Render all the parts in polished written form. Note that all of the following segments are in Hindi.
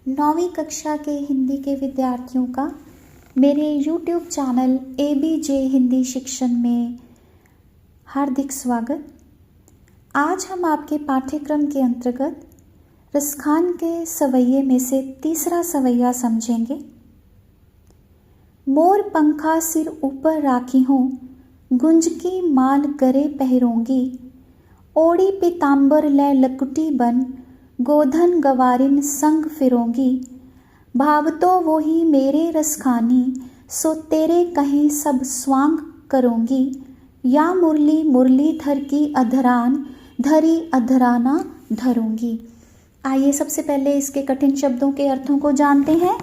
9वीं कक्षा के हिंदी के विद्यार्थियों का मेरे YouTube चैनल ABJ हिंदी शिक्षण में हार्दिक स्वागत। आज हम आपके पाठ्यक्रम के अंतर्गत रसखान के सवैये में से तीसरा सवैया समझेंगे। मोर पंखा सिर ऊपर राखी हूँ, गुंज की माल गरे पहरोंगी, ओढ़ी पीताम्बर लै लकुटी बन, गोधन गवारिन संग फिरोंगी। भाव तो वो ही मेरे रसखानी, सो तेरे कहीं सब स्वांग करोंगी। या मुरली मुरलीधर की अधरान, धरी अधराना धरूंगी। आइए सबसे पहले इसके कठिन शब्दों के अर्थों को जानते हैं।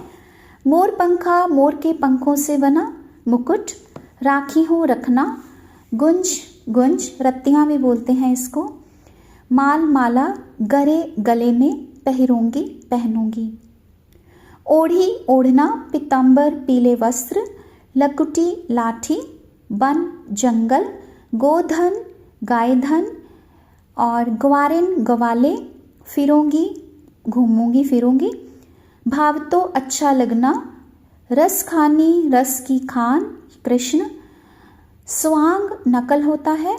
मोर पंखा, मोर के पंखों से बना मुकुट, राखी हूँ रखना, गुंज गुंज रत्तियाँ भी बोलते हैं इसको, माल माला गरे गले में, पहरूंगी पहनूंगी। ओढ़ी ओढ़ना, पीताम्बर पीले वस्त्र, लकुटी लाठी, वन जंगल, गोधन गाय धन और ग्वारिन गवाले, फिरोंगी घूमूंगी फिरूंगी। भाव तो अच्छा लगना, रस खानी रस की खान कृष्ण, स्वांग नकल होता है,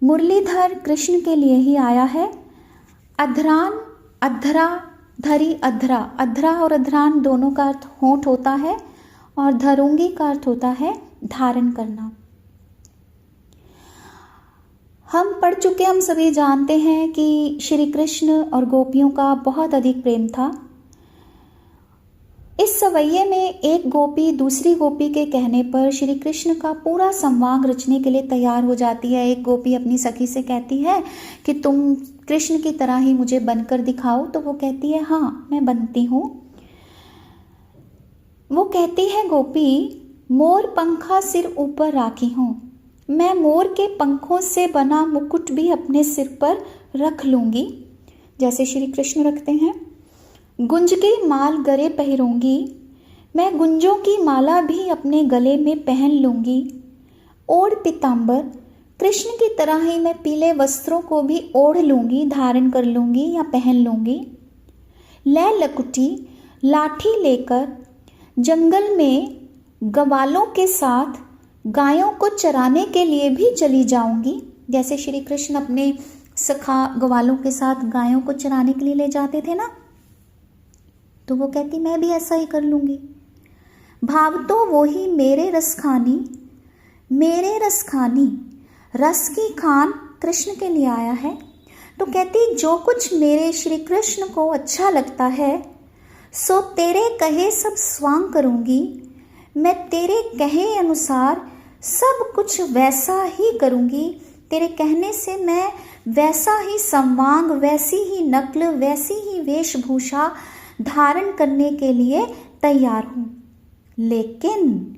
मुरलीधर कृष्ण के लिए ही आया है, अधरान अधरा धरी अधरा, अधरा और अधरान दोनों का अर्थ होंठ होता है और धरूंगी का अर्थ होता है धारण करना। हम पढ़ चुके, हम सभी जानते हैं कि श्री कृष्ण और गोपियों का बहुत अधिक प्रेम था। इस सवैये में एक गोपी दूसरी गोपी के कहने पर श्री कृष्ण का पूरा संवाद रचने के लिए तैयार हो जाती है। एक गोपी अपनी सखी से कहती है कि तुम कृष्ण की तरह ही मुझे बनकर दिखाओ, तो वो कहती है हाँ मैं बनती हूँ। वो कहती है गोपी, मोर पंखा सिर ऊपर राखी हूँ, मैं मोर के पंखों से बना मुकुट भी अपने सिर पर रख लूँगी, जैसे श्री कृष्ण रखते हैं। गुंज की माल गरे पहरूंगी, मैं गुंजों की माला भी अपने गले में पहन लूँगी। ओढ़ पीताम्बर, कृष्ण की तरह ही मैं पीले वस्त्रों को भी ओढ़ लूँगी, धारण कर लूँगी या पहन लूँगी। लै लकुटी, लाठी लेकर जंगल में गवालों के साथ गायों को चराने के लिए भी चली जाऊंगी, जैसे श्री कृष्ण अपने सखा ग्वालों के साथ गायों को चराने के लिए ले जाते थे ना, तो वो कहती मैं भी ऐसा ही कर लूँगी। भाव तो वो ही मेरे रसखानी, मेरे रसखानी, रस की खान कृष्ण के लिए आया है। तो कहती जो कुछ मेरे श्री कृष्ण को अच्छा लगता है, सो तेरे कहे सब स्वांग करूँगी, मैं तेरे कहे अनुसार सब कुछ वैसा ही करूँगी। तेरे कहने से मैं वैसा ही संवांग, वैसी ही नकल, वैसी ही वेशभूषा धारण करने के लिए तैयार हूँ। लेकिन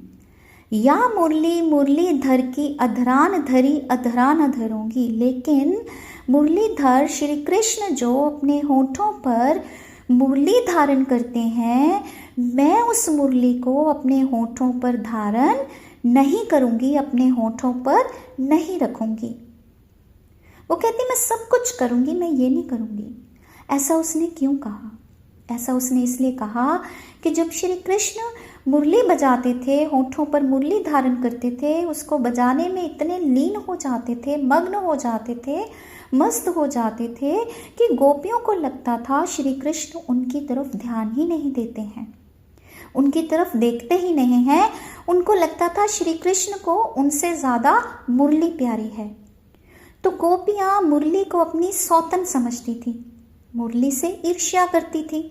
या मुरली मुरलीधर की अधरान धरी अधरान धरूंगी, लेकिन मुरलीधर श्री कृष्ण जो अपने होठों पर मुरली धारण करते हैं, मैं उस मुरली को अपने होठों पर धारण नहीं करूंगी, अपने होठों पर नहीं रखूंगी। वो कहती मैं सब कुछ करूंगी, मैं ये नहीं करूंगी। ऐसा उसने क्यों कहा? ऐसा उसने इसलिए कहा कि जब श्री कृष्ण मुरली बजाते थे, होठों पर मुरली धारण करते थे, उसको बजाने में इतने लीन हो जाते थे, मग्न हो जाते थे, मस्त हो जाते थे कि गोपियों को लगता था श्री कृष्ण उनकी तरफ ध्यान ही नहीं देते हैं, उनकी तरफ देखते ही नहीं हैं। उनको लगता था श्री कृष्ण को उनसे ज़्यादा मुरली प्यारी है। तो गोपियाँ मुरली को अपनी सौतन समझती थी, मुरली से ईर्ष्या करती थी।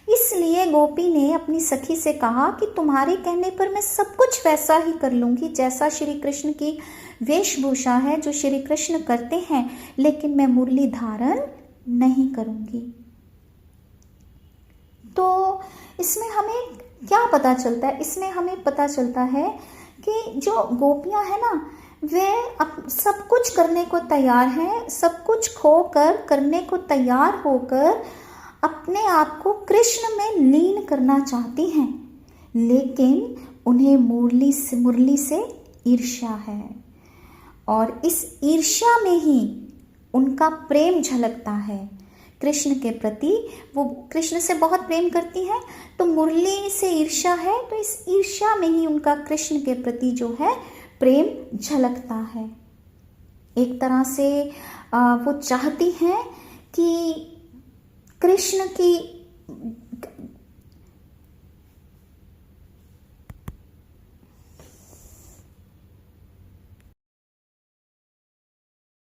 इसलिए गोपी ने अपनी सखी से कहा कि तुम्हारे कहने पर मैं सब कुछ वैसा ही कर लूँगी जैसा श्री कृष्ण की वेशभूषा है, जो श्री कृष्ण करते हैं, लेकिन मैं मुरली धारण नहीं करूँगी। तो इसमें हमें क्या पता चलता है? इसमें हमें पता चलता है कि जो गोपियाँ हैं ना, वे अब सब कुछ करने को तैयार हैं, सब कुछ खोकर करने को तैयार होकर अपने आप को कृष्ण में लीन करना चाहती हैं, लेकिन उन्हें मुरली से ईर्ष्या है और इस ईर्ष्या में ही उनका प्रेम झलकता है। कृष्ण के प्रति, वो कृष्ण से बहुत प्रेम करती हैं, तो मुरली से ईर्ष्या है, तो इस ईर्ष्या में ही उनका कृष्ण के प्रति जो है प्रेम झलकता है। एक तरह से वो चाहती हैं कि कृष्ण की